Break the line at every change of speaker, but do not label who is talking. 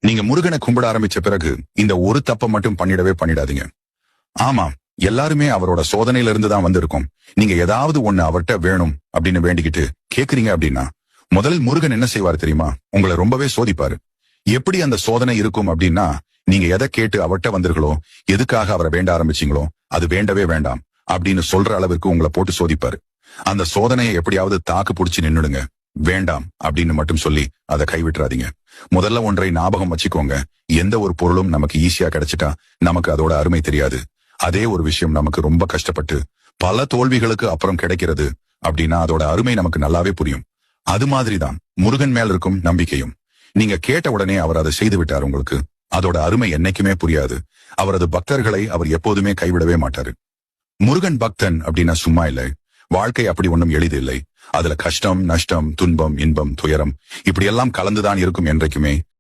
நீங்க முருகனை கும்பிட ஆரம்பிச்ச பிறகு இந்த ஒரு தப்ப மட்டும் பண்ணிடாதீங்க. ஆமா, எல்லாருமே அவரோட சோதனையில இருந்து தான் வந்திருக்கோம். நீங்க ஏதாவது ஒண்ணு அவர்கிட்ட வேணும் அப்படின்னு வேண்டிக்கிட்டு கேக்குறீங்க அப்படின்னா முதல் முருகன் என்ன செய்வார் தெரியுமா? உங்களை ரொம்பவே சோதிப்பாரு. எப்படி அந்த சோதனை இருக்கும் அப்படின்னா, நீங்க எதை கேட்டு அவர்கிட்ட வந்தீர்களோ, எதுக்காக அவரை வேண்ட ஆரம்பிச்சீங்களோ அது வேண்டவே வேண்டாம் அப்படின்னு சொல்ற அளவிற்கு உங்களை போட்டு சோதிப்பாரு. அந்த சோதனையை எப்படியாவது தாக்கு புடிச்சு நின்னுடுங்க. வேண்டாம் அப்படின்னு மட்டும் சொல்லி அதை கைவிட்டுறாதீங்க. முதல்ல ஒன்றை ஞாபகம் வச்சுக்கோங்க. எந்த ஒரு பொருளும் நமக்கு ஈஸியா கிடைச்சிட்டா நமக்கு அதோட அருமை தெரியாது. அதே ஒரு விஷயம் நமக்கு ரொம்ப கஷ்டப்பட்டு பல தோல்விகளுக்கு அப்புறம் கிடைக்கிறது அப்படின்னா அதோட அருமை நமக்கு நல்லாவே புரியும். அது மாதிரிதான் முருகன் மேல் இருக்கும் நம்பிக்கையும். நீங்க கேட்ட உடனே அவர் அதை செய்து விட்டார் உங்களுக்கு. அதோட அருமை என்னைக்குமே புரியாது. அவரது பக்தர்களை அவர் எப்போதுமே கைவிடவே மாட்டாரு. முருகன் பக்தன் அப்படின்னா சும்மா இல்லை. வாழ்க்கை அப்படி ஒண்ணும் எளிது இல்லை. அதுல கஷ்டம், நஷ்டம், துன்பம், இன்பம், துயரம் இப்படியெல்லாம் கலந்துதான் இருக்கும் என்றைக்குமே.